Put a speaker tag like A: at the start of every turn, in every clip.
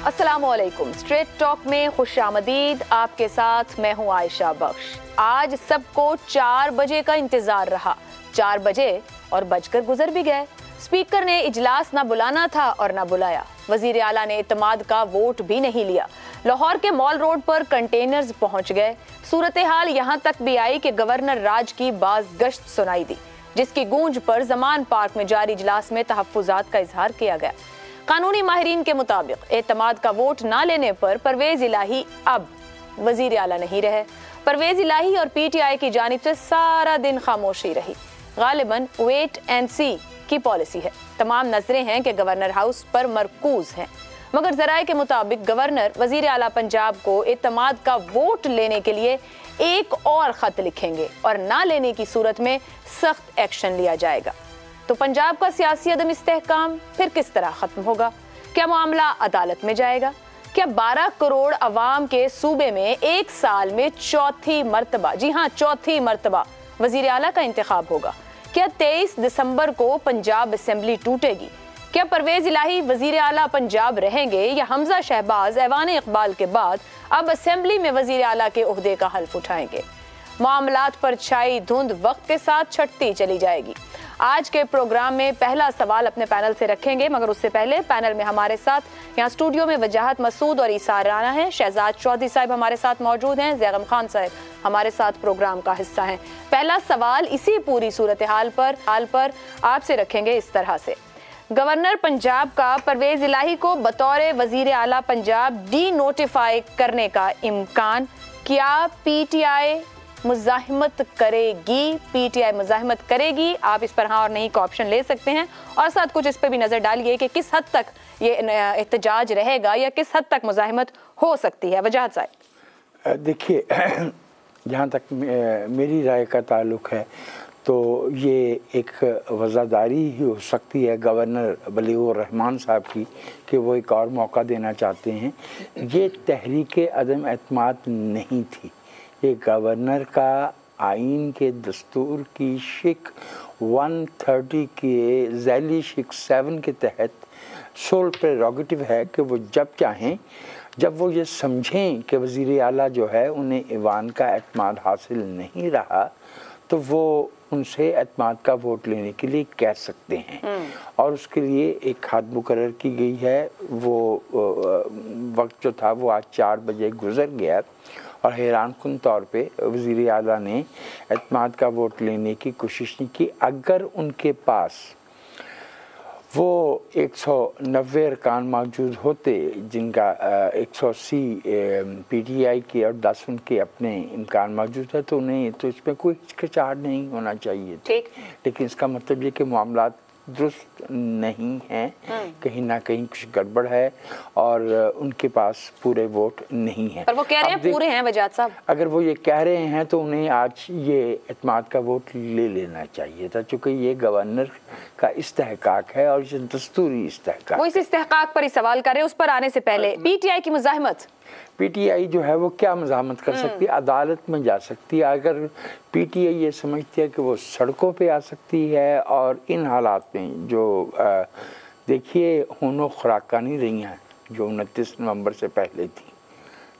A: अस्सलामुअलैकुम। Straight talk में खुशामदीद। आपके साथ मैं हूं आयशा बख्श। आज सबको 4 बजे का इंतजार रहा। 4 बजे और बजकर गुजर भी गए। स्पीकर ने इजलास ना बुलाना था और ना बुलाया। वजीर आला ने इत्तेमाद का वोट भी नहीं लिया। लाहौर के मॉल रोड पर कंटेनर्स पहुंच गए। सूरत हाल यहाँ तक भी आई कि गवर्नर राज की बाज गश्त सुनाई दी, जिसकी गूंज पर जमान पार्क में जारी इजलास में तहफ्फुजात का इजहार किया गया। कानूनी माहिरीन के मुताबिक एतमाद का वोट ना लेने पर परवेज इलाही अब वजीर आला नहीं रहे। परवेज इलाही और पीटीआई की जानिब से सारा दिन खामोशी रही। गालिबन वेट एंड सी की पॉलिसी है। तमाम नजरें हैं कि गवर्नर हाउस पर मरकूज हैं, मगर जराए के मुताबिक गवर्नर वजीर आला पंजाब को एतमाद का वोट लेने के लिए एक और खत लिखेंगे और ना लेने की सूरत में सख्त एक्शन लिया जाएगा। तो पंजाब का सियासी अदम इस्तेहकाम फिर किस तरह खत्म होगा? क्या मामला अदालत में जाएगा? क्या 12 करोड़ अवाम के सूबे में एक साल में चौथी मर्तबा, जी हाँ चौथी मर्तबा वजीर आला का इंतखाब होगा? क्या 23 दिसंबर को पंजाब असेंबली टूटेगी? क्या परवेज इलाही वजीर आला पंजाब रहेंगे या हमजा शहबाज ऐवान इकबाल के बाद अब असेंबली में वजीर आला के ओहदे का हल्फ उठाएंगे? मामलात पर छाई धुंध वक्त के साथ छटती चली जाएगी। आज के प्रोग्राम में पहला सवाल अपने पैनल से रखेंगे, मगर उससे पहले पैनल में हमारे साथ यहाँ स्टूडियो में वजाहत मसूद और ईसार राना है। शहजाद चौधरी साहब हमारे साथ मौजूद हैं। जैगम खान साहब हमारे साथ प्रोग्राम का हिस्सा हैं। पहला सवाल इसी पूरी सूरत हाल पर आपसे रखेंगे इस तरह से। गवर्नर पंजाब का परवेज इलाही को बतौर वजीर आला पंजाब डी नोटिफाई करने का इम्कान, क्या पीटीआई मुज़ाहिमत करेगी? पीटीआई मुज़ाहिमत करेगी? आप इस पर हाँ और नहीं का ऑप्शन ले सकते हैं, और साथ कुछ इस पर भी नजर डालिए कि किस हद तक ये एहतजाज रहेगा या किस हद तक मुज़ाहिमत हो सकती है। वजाहत साहब
B: देखिए, जहाँ तक मेरी राय का ताल्लुक है तो ये एक वज़ादारी ही हो सकती है गवर्नर वलीउर रहमान साहब की कि वो एक और मौका देना चाहते हैं। ये तहरीक अदम एतमाद नहीं थी, ये गवर्नर का आइन के दस्तूर की शिक 130 के झैली शिक 7 के तहत सोल प्रेरोगेटिव है कि वो जब चाहें, जब वो ये समझें कि वज़ीर आला जो है उन्हें ईवान का एतमाद हासिल नहीं रहा, तो वो उनसे एतमाद का वोट लेने के लिए कह सकते हैं। और उसके लिए एक हद मुकर्रर की गई है। वो वक्त जो था वो आज 4 बजे गुजर गया और हैरान कुन तौर पे वज़ीर आला ने एतमाद का वोट लेने की कोशिश नहीं की। अगर उनके पास वो 190 अरकान मौजूद होते, जिनका 180 पीटीआई के और 10 उनके अपने इम्कान मौजूद है, तो उन्हें तो इसमें कोई हिचकिचाहट नहीं होना चाहिए। ठीक, लेकिन इसका मतलब ये कि मामला दुरुस्त नहीं है, कहीं ना कहीं कुछ गड़बड़ है और उनके पास पूरे वोट नहीं है।
A: पर वो कह रहे हैं पूरे हैं वजाहत साहब। अगर
B: वो ये कह रहे हैं तो उन्हें आज ये एतमाद का वोट ले लेना चाहिए था, चूँकि ये गवर्नर का इस्तेहकाक है और ये दस्तूरी इस्तेहकाक।
A: वो इस इस्तेहकाक पर ही सवाल कर रहे हैं। उस पर आने से पहले पीटीआई की मुज़ाहिमत,
B: पीटीआई जो है वो क्या मुज़ाहमत कर सकती है? अदालत में जा सकती है। अगर पीटीआई ये समझती है कि वो सड़कों पे आ सकती है, और इन हालात में जो देखिए होनो खुराका नहीं रही हैं जो 29 नवंबर से पहले थी,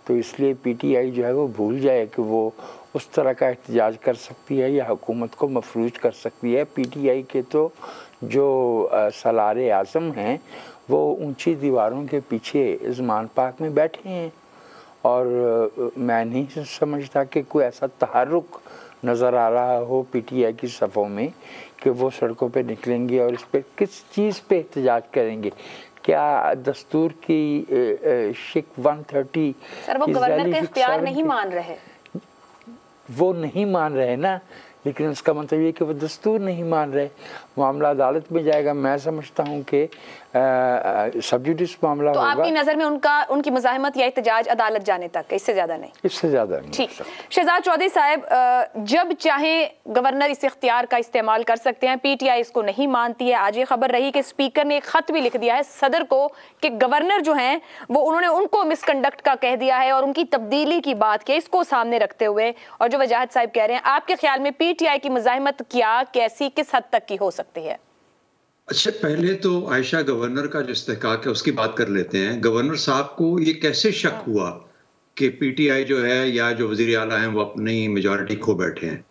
B: तो इसलिए पीटीआई जो है वो भूल जाए कि वो उस तरह का एहतजाज कर सकती है या हुकूमत को मफरूज कर सकती है। पीटीआई के तो जो सलारे आज़म हैं वो ऊंची दीवारों के पीछे ज़मान पार्क में बैठे हैं, और मैं नहीं समझता कि कोई ऐसा तहर्रुक नज़र आ रहा हो पीटीआई की सफ़ों में कि वो सड़कों पे निकलेंगे और इस पे किस चीज़ पे एहतजाज करेंगे। क्या दस्तूर की शिक 130
A: सर, वो गवर्नर का इख्तियार नहीं मान रहे?
B: वो नहीं मान रहे ना, लेकिन उसका मतलब ये कि वो दस्तूर नहीं मान रहे। मामला अदालत में जाएगा। मैं समझता हूँ कि सब जुडिस मामला
A: तो
B: होगा।
A: आपकी नज़र में उनकी मुज़ाहिमत या एहतजाज अदालत जाने तक, इससे ज़्यादा नहीं?
B: इससे ज़्यादा नहीं।
A: ठीक। शहजाद चौधरी साहब, जब चाहे गवर्नर इस इख्तियार का इस्तेमाल कर सकते हैं। पीटीआई इसको नहीं मानती है। आज ये खबर रही कि स्पीकर ने एक खत भी लिख दिया है सदर को कि गवर्नर जो हैं वो उन्होंने उनको मिसकंडक्ट का कह दिया है और उनकी तब्दीली की बात की, इसको सामने रखते हुए। और जो वजाहत साहब कह रहे हैं, आपके ख्याल में पीटीआई की मुज़ाहिमत क्या, कैसी, किस हद तक की हो सकती है?
C: अच्छा, पहले तो आयशा गवर्नर का जो इस्तेहकाक है उसकी बात कर लेते हैं। गवर्नर साहब को ये कैसे शक हुआ कि पीटीआई जो है या जो वजीर आला हैं वो अपनी मेजॉरिटी खो बैठे हैं?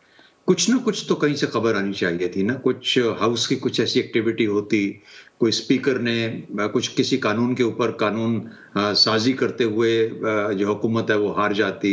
C: कुछ ना कुछ तो कहीं से खबर आनी चाहिए थी ना, कुछ हाउस की कुछ ऐसी एक्टिविटी होती, कोई स्पीकर ने कुछ किसी कानून के ऊपर कानून साजी करते हुए जो हुकूमत है वो हार जाती,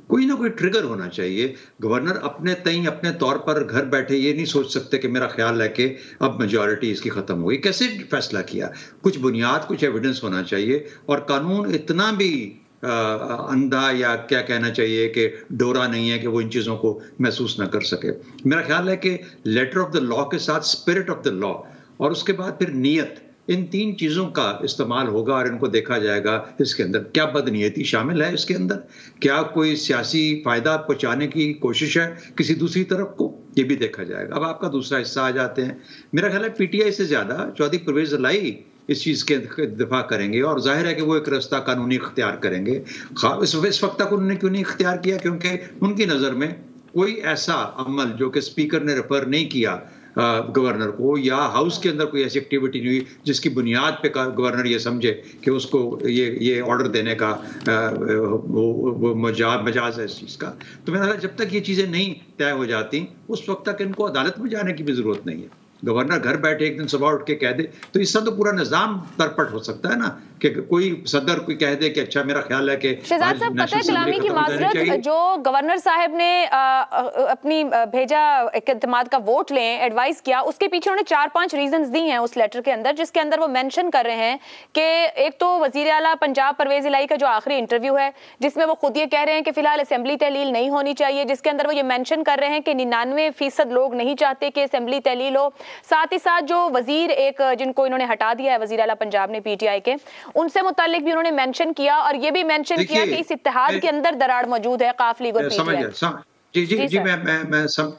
C: कोई ना कोई ट्रिगर होना चाहिए। गवर्नर अपने तय अपने तौर पर घर बैठे ये नहीं सोच सकते कि मेरा ख्याल है कि अब मेजॉरिटी इसकी खत्म हो गई। कैसे फैसला किया? कुछ बुनियाद, कुछ एविडेंस होना चाहिए। और कानून इतना भी अंधा या क्या कहना चाहिए कि डोरा नहीं है कि वो इन चीज़ों को महसूस ना कर सके। मेरा ख्याल है कि लेटर ऑफ द लॉ के साथ स्पिरिट ऑफ द लॉ और उसके बाद फिर नीयत, इन तीन चीज़ों का इस्तेमाल होगा और इनको देखा जाएगा इसके अंदर क्या बदनीयती शामिल है, इसके अंदर क्या कोई सियासी फ़ायदा पहुँचाने की कोशिश है किसी दूसरी तरफ को, ये भी देखा जाएगा। अब आपका दूसरा हिस्सा आ जाते हैं। मेरा ख्याल है पीटीआई से ज़्यादा चौधरी परवेज़ इलाही इस चीज़ के दिफा करेंगे और जाहिर है कि वो एक रास्ता कानूनी इख्तियार करेंगे। इस वक्त तक उन्होंने क्यों नहीं इख्तियार किया? क्योंकि उनकी नज़र में कोई ऐसा अमल जो कि स्पीकर ने रेफर नहीं किया गवर्नर को, या हाउस के अंदर कोई ऐसी एक्टिविटी नहीं हुई जिसकी बुनियाद पे गवर्नर ये समझे कि उसको ये ऑर्डर देने का वो मजाज है इस चीज़ का। तो मेरा जब तक ये चीज़ें नहीं तय हो जाती उस वक्त तक इनको अदालत में जाने की भी ज़रूरत नहीं है। गवर्नर घर बैठे एक दिन सुबह उठ के कह दे तो इससे तो पूरा निजाम तरपट हो सकता है ना, कि कोई सदर कोई कह दे कि अच्छा मेरा ख्याल है कि
A: शहजाद साहब, पता है कलामी की माजरत जो गवर्नर साहब ने अपनी भेजा इत्तेमाद का वोट लें एडवाइस किया, उसके पीछे उन्होंने 4-5 रीजंस दी हैं उस लेटर के अंदर, जिसके अंदर वो मेंशन कर रहे हैं कि एक तो वजीर आला पंजाब परवेज इलाही का जो आखिरी इंटरव्यू है जिसमें वो खुद ये कह रहे हैं कि फिलहाल असेंबली तहलील नहीं होनी चाहिए, जिसके अंदर वो ये मेंशन कर रहे हैं कि 99% लोग नहीं चाहते कि असेंबली तहलील हो। साथ ही साथ जो वजीर एक जिनको इन्होंने हटा दिया है वजीर आला पंजाब ने पीटीआई के, उनसे मुतालिक भी उन्होंने मेंशन किया और ये भी मेंशन किया कि इस इत्तेहाद के अंदर दरार मौजूद है काफ लीग और पीटीआई।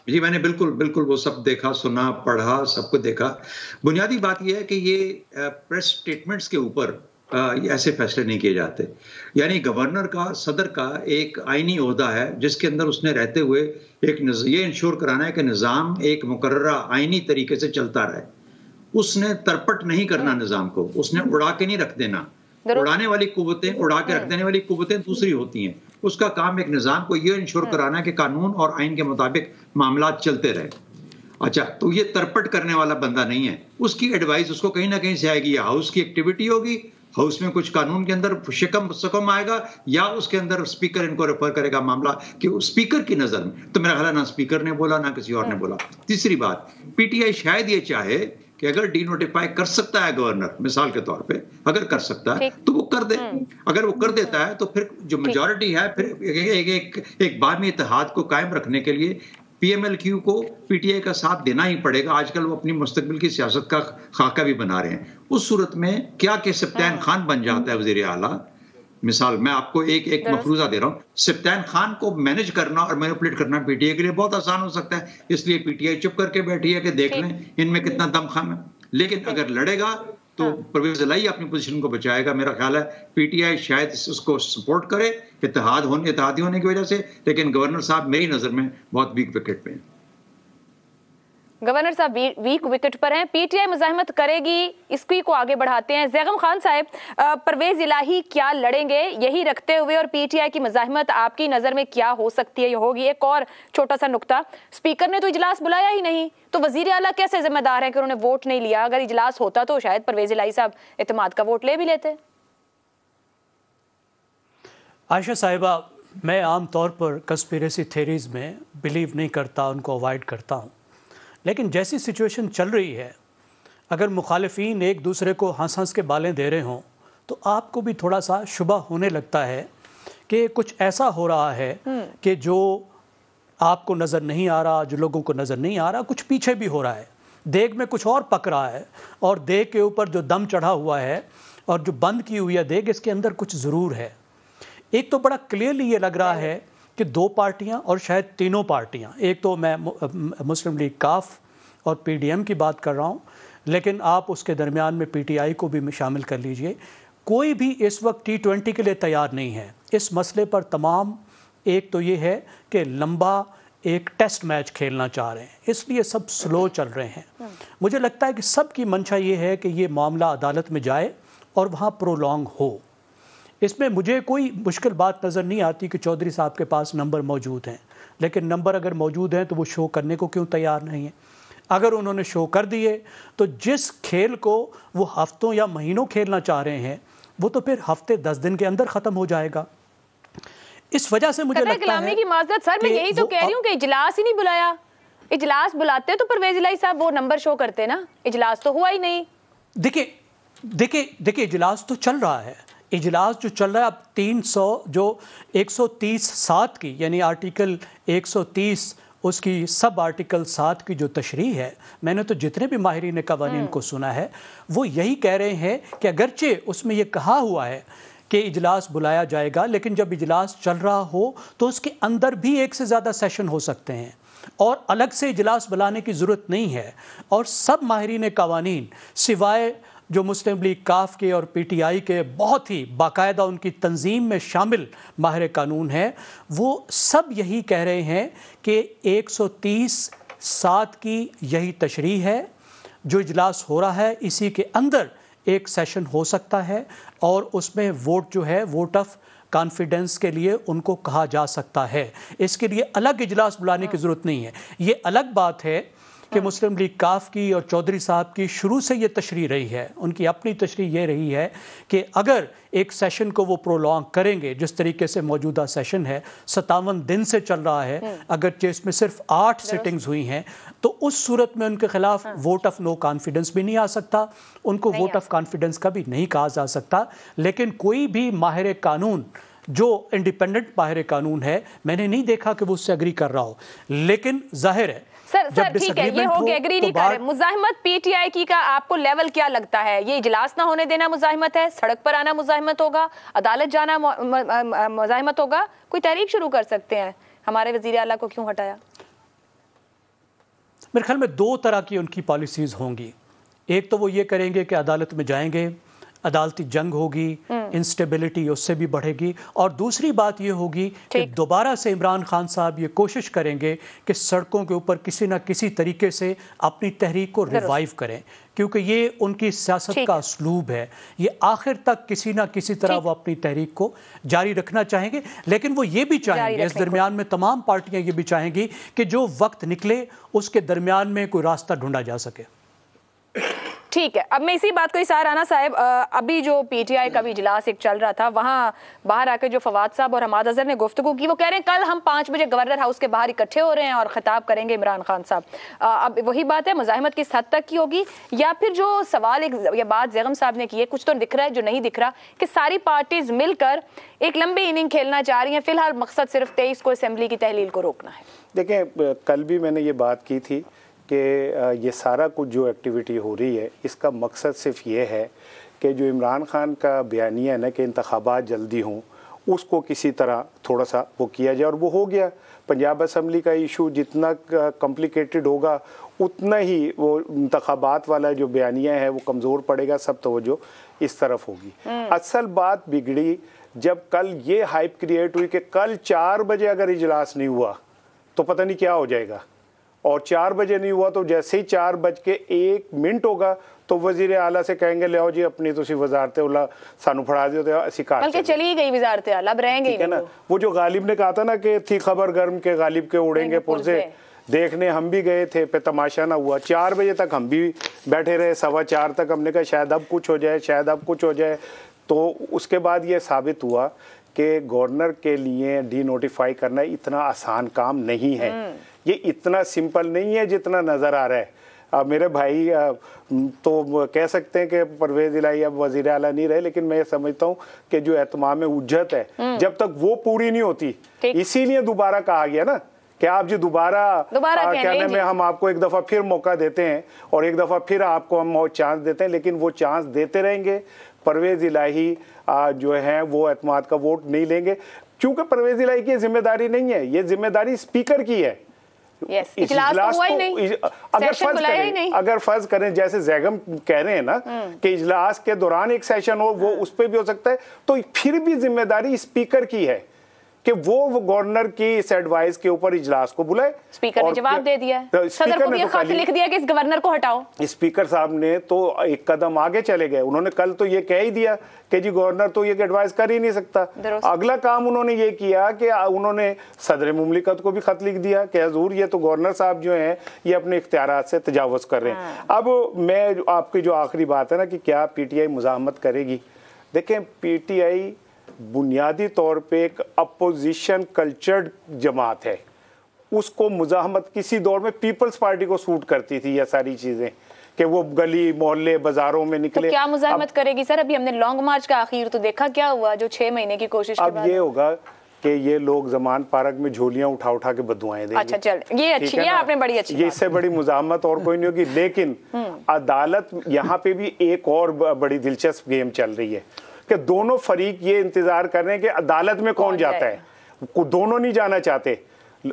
C: जी मैंने बिल्कुल वो सब देखा, सुना, पढ़ा, सबको देखा। बुनियादी बात यह है कि ये प्रेस स्टेटमेंट्स के ऊपर ऐसे फैसले नहीं किए जाते। यानी गवर्नर का, सदर का एक आईनी ओहदा है जिसके अंदर उसने रहते हुए एक ये इंश्योर कराना है कि निज़ाम एक मुकर्ररा आईनी तरीके से चलता रहे। उसने तरपट नहीं करना निज़ाम को, उसने उड़ा के नहीं रख देना। उड़ाने वाली कुव्वतें, उड़ा के रख देने वाली कुव्वतें दूसरी होती हैं। उसका काम एक निज़ाम को ये इंश्योर कराना है कि कानून और आइन के मुताबिक मामला चलते रहे। अच्छा, तो ये तरपट करने वाला बंदा नहीं है। उसकी एडवाइस उसको कहीं ना कहीं से आएगी, या हाउस की एक्टिविटी होगी, हाउस में कुछ कानून के अंदर शिकम आएगा, या उसके अंदर स्पीकर इनको रेफर करेगा मामला कि स्पीकर की नजर में। तो मेरा ख्याल है ना स्पीकर ने बोला ना किसी और ने बोला। तीसरी बात, पीटीआई शायद ये चाहे कि अगर डीनोटिफाई कर सकता है गवर्नर, मिसाल के तौर पे अगर कर सकता है तो वो कर दे। अगर वो कर देता है तो फिर जो मेजॉरिटी है, फिर एक बाहमी इत्तेहाद को कायम रखने के लिए पीएमएलक्यू को पीटीआई का साथ देना ही पड़ेगा। आजकल वो अपनी मुस्तकबिल की सियासत का खाका भी बना रहे हैं। उस सूरत में क्या कि सप्तान खान बन जाता है वजीर आला, मिसाल मैं आपको एक मफरूजा दे रहा हूँ, सप्तान खान को मैनेज करना और मैनिपुलेट करना पीटीआई के लिए बहुत आसान हो सकता है। इसलिए पीटीआई चुप करके बैठी है कि देख लें इनमें कितना दमखम है। लेकिन अगर लड़ेगा तो परवेज इलाही अपनी पोजीशन को बचाएगा। मेरा ख्याल है पीटीआई शायद उसको सपोर्ट करे इत्तेहादी होने की वजह से, लेकिन गवर्नर साहब मेरी नजर में बहुत वीक विकेट पे हैं।
A: गवर्नर साहब वीक विकेट पर हैं, पीटीआई मुजाहिमत करेगी, इसकी को आगे बढ़ाते हैं। ज़ैगम खान साहब, परवेज इलाही क्या लड़ेंगे यही रखते हुए और पीटीआई की मुजाहिमत आपकी नज़र में क्या हो सकती है, ये होगी? एक और छोटा सा नुक्ता, स्पीकर ने तो इजलास बुलाया ही नहीं, तो वजीर आला कैसे जिम्मेदार है कि उन्होंने वोट नहीं लिया? अगर इजलास होता तो शायद परवेज इलाही साहब इत्तेमाद का वोट ले भी लेते।
D: आयशा साहिबा, मैं आम तौर पर कंस्पिरेसी थ्योरीज में बिलीव नहीं करता, उनको अवॉइड करता हूँ। लेकिन जैसी सिचुएशन चल रही है, अगर मुखालिफिन एक दूसरे को हंस हंस के बालें दे रहे हों तो आपको भी थोड़ा सा शुबा होने लगता है कि कुछ ऐसा हो रहा है कि जो आपको नज़र नहीं आ रहा, जो लोगों को नज़र नहीं आ रहा, कुछ पीछे भी हो रहा है। देग में कुछ और पक रहा है और देग के ऊपर जो दम चढ़ा हुआ है और जो बंद की हुई है देग, इसके अंदर कुछ ज़रूर है। एक तो बड़ा क्लियरली ये लग रहा है कि दो पार्टियां और शायद तीनों पार्टियां, एक तो मैं मुस्लिम लीग काफ और पीडीएम की बात कर रहा हूं, लेकिन आप उसके दरमियान में पीटीआई को भी शामिल कर लीजिए। कोई भी इस वक्त T20 के लिए तैयार नहीं है इस मसले पर। तमाम, एक तो ये है कि लंबा एक टेस्ट मैच खेलना चाह रहे हैं, इसलिए सब स्लो चल रहे हैं। मुझे लगता है कि सबकी मंशा ये है कि ये मामला अदालत में जाए और वहाँ प्रोलॉन्ग हो। इसमें मुझे कोई मुश्किल बात नज़र नहीं आती कि चौधरी साहब के पास नंबर मौजूद हैं, लेकिन नंबर अगर मौजूद हैं तो वो शो करने को क्यों तैयार नहीं है? अगर उन्होंने शो कर दिए तो जिस खेल को वो हफ्तों या महीनों खेलना चाह रहे हैं वो तो फिर हफ्ते 10 दिन के अंदर ख़त्म हो जाएगा। इस वजह से मुझे लगता है
A: की माजरत सर, मैं यही तो कह रही हूँ कि इजलास ही नहीं बुलाया। इजलास बुलाते तो परवेज इलाही साहब वो नंबर शो करते ना, इजलास तो हुआ ही नहीं।
D: देखिए इजलास तो चल रहा है, इजलास जो चल रहा है अब 300 जो 130(7) की यानी आर्टिकल 130 उसकी सब आर्टिकल 7 की जो तशरीह है, मैंने तो जितने भी माहिरीन कवानीन को सुना है वो यही कह रहे हैं कि अगरचे उसमें ये कहा हुआ है कि इजलास बुलाया जाएगा, लेकिन जब इजलास चल रहा हो तो उसके अंदर भी एक से ज़्यादा सेशन हो सकते हैं और अलग से इजलास बुलाने की ज़रूरत नहीं है। और सब माहिरीन कवानीन सिवाय जो मुस्लिम लीग काफ के और PTI के बहुत ही बाकायदा उनकी तंजीम में शामिल माहिर कानून हैं, वो सब यही कह रहे हैं कि 130(7) की यही तशरीह है। जो इजलास हो रहा है इसी के अंदर एक सेशन हो सकता है और उसमें वोट जो है वोट ऑफ कॉन्फिडेंस के लिए उनको कहा जा सकता है। इसके लिए अलग इजलास बुलाने की ज़रूरत नहीं है। ये अलग बात है कि मुस्लिम लीग काफ की और चौधरी साहब की शुरू से ये तशरीह रही है, उनकी अपनी तशरीह ये रही है कि अगर एक सेशन को वो प्रोलॉन्ग करेंगे, जिस तरीके से मौजूदा सेशन है 57 दिन से चल रहा है, अगर इसमें सिर्फ 8 सिटिंग्स हुई हैं, तो उस सूरत में उनके खिलाफ वोट ऑफ नो कॉन्फिडेंस भी नहीं आ सकता, उनको वोट ऑफ कॉन्फिडेंस का भी नहीं कहा जा सकता। लेकिन कोई भी माहिर कानून जो इंडिपेंडेंट माहिर कानून है, मैंने नहीं देखा कि वो उससे एग्री कर रहा हो। लेकिन जाहिर है
A: सर ठीक है, ये हो गया, एग्री नहीं कर रहे। मुजाहिमत PTI की का आपको लेवल क्या लगता है? ये इजलास ना होने देना मुजाहिमत है, सड़क पर आना मुजाहिमत होगा, अदालत जाना मुजाहिमत होगा, कोई तहरीक शुरू कर सकते हैं? हमारे वजीर आला को क्यों हटाया?
D: मेरे ख्याल में 2 तरह की उनकी पॉलिसीज होंगी। एक तो वो ये करेंगे कि अदालत में जाएंगे, अदालती जंग होगी, इंस्टेबिलिटी उससे भी बढ़ेगी, और दूसरी बात ये होगी कि दोबारा से इमरान खान साहब ये कोशिश करेंगे कि सड़कों के ऊपर किसी ना किसी तरीके से अपनी तहरीक को रिवाइव करें, क्योंकि ये उनकी सियासत का उसलूब है। ये आखिर तक किसी ना किसी तरह वो अपनी तहरीक को जारी रखना चाहेंगे। लेकिन वो ये भी चाहेंगे, इस दरमियान में तमाम पार्टियां ये भी चाहेंगी कि जो वक्त निकले उसके दरमियान में कोई रास्ता ढूंढा जा सके।
A: ठीक है, अब मैं इसी बात को इसार राना साहब, अभी जो PTI का भी इजलास एक चल रहा था, वहाँ बाहर आकर जो फवाद साहब और हमाद अजहर ने गुफ्तगू की, वो कह रहे हैं कल हम 5 बजे गवर्नर हाउस के बाहर इकट्ठे हो रहे हैं और खिताब करेंगे इमरान खान साहब। अब वही बात है, मुजाहिमत किस हद तक की होगी, या फिर जो सवाल एक या बात ज़ैगम साहब ने की है, कुछ तो दिख रहा है जो नहीं दिख रहा, कि सारी पार्टीज मिलकर एक लंबी इनिंग खेलना चाह रही हैं, फिलहाल मकसद सिर्फ 23 को असेंबली की तहलील को रोकना है।
E: देखें, कल भी मैंने ये बात की थी कि ये सारा कुछ जो एक्टिविटी हो रही है इसका मकसद सिर्फ ये है कि जो इमरान खान का बयानिया है ना कि इंतखाबात जल्दी हों, उसको किसी तरह थोड़ा सा वो किया जाए, और वो हो गया। पंजाब असम्बली का इशू जितना कॉम्प्लिकेटेड होगा उतना ही वो इंतखाबात वाला जो बयानिया है वो कमज़ोर पड़ेगा, सब तवज्जो इस तरफ होगी। असल बात बिगड़ी जब कल ये हाइप क्रिएट हुई कि कल 4 बजे अगर इजलास नहीं हुआ तो पता नहीं क्या हो जाएगा, और 4 बजे नहीं हुआ तो जैसे ही 4:01 होगा तो वजीर आला से कहेंगे ले आओ जी अपनी तुसी वजारत उला सानू फड़ा दियो, तो असी काट
A: बल्कि चली गई वजारत आला, अब रहेंगे ही
E: ना। वो जो गालिब ने कहा था ना कि थी खबर गर्म के गालिब के उड़ेंगे पुरजे, देखने हम भी गए थे पे तमाशा ना हुआ। 4 बजे तक हम भी बैठे रहे, 4:15 तक हमने कहा शायद अब कुछ हो जाए, शायद अब कुछ हो जाए। तो उसके बाद ये साबित हुआ कि गवर्नर के लिए डी-नोटिफाई करना इतना आसान काम नहीं है, ये इतना सिंपल नहीं है जितना नज़र आ रहा है। मेरे भाई तो कह सकते हैं कि परवेज इलाही अब वज़ीर आला नहीं रहे, लेकिन मैं समझता हूँ कि जो एहतमाम उज्जत है जब तक वो पूरी नहीं होती, इसीलिए दोबारा कहा गया ना कि आप जी दोबारा कहने में हम आपको एक दफ़ा फिर मौका देते हैं और एक दफ़ा फिर आपको हम चांस देते हैं, लेकिन वो चांस देते रहेंगे। परवेज इलाही जो है वो एतमाद का वोट नहीं लेंगे, क्योंकि परवेज इलाही की जिम्मेदारी नहीं है, ये जिम्मेदारी स्पीकर की है।
A: इजलास तो हुआ ही नहीं,
E: अगर फर्ज करें जैसे ज़ैगम कह रहे हैं ना कि इजलास के दौरान एक सेशन हो, वो उस पर भी हो सकता है, तो फिर भी जिम्मेदारी स्पीकर की है। कि वो गवर्नर की इस एडवाइस के ऊपर इजलास को बुलाए।
A: स्पीकर ने जवाब दे दिया है, सदर को भी ये खत लिख दिया कि इस गवर्नर को हटाओ।
E: स्पीकर साहब ने तो एक कदम आगे चले गए, उन्होंने कल तो ये कह ही दिया कि जी गवर्नर तो ये एडवाइस कर ही नहीं सकता। अगला काम उन्होंने ये किया कि उन्होंने सदर मुमलिकत को भी खत लिख दिया कि हजूर ये तो गवर्नर साहब जो हैं ये अपने इख्तियारात से तजावुज़ कर रहे हैं। अब मैं आपकी जो आखिरी बात है ना कि क्या पीटीआई मुज़ाहमत करेगी, देखें पीटीआई बुनियादी तौर पे एक अपोजिशन कल्चर्ड जमात है, उसको मुज़ाहमत किसी दौर में पीपल्स पार्टी को सूट करती थी ये सारी चीज़ें कि वो गली मोहल्ले बाजारों में निकले।
A: तो क्या मुज़ाहमत करेगी सर? अभी हमने लॉन्ग मार्च का आखिर तो देखा क्या हुआ जो 6 महीने की कोशिश के बाद।
E: अब ये होगा कि ये लोग जमान पार्क में झोलियां उठा उठा के बदुआएं देंगे।
A: अच्छा चल, ये अच्छी, ये आपने बड़ी अच्छी,
E: ये इससे बड़ी मुज़ाहमत और कोई नहीं होगी। लेकिन अदालत यहाँ पे भी एक और बड़ी दिलचस्प गेम चल रही है कि दोनों फरीक ये इंतजार कर रहे हैं कि अदालत में कौन जाता है। दोनों नहीं जाना चाहते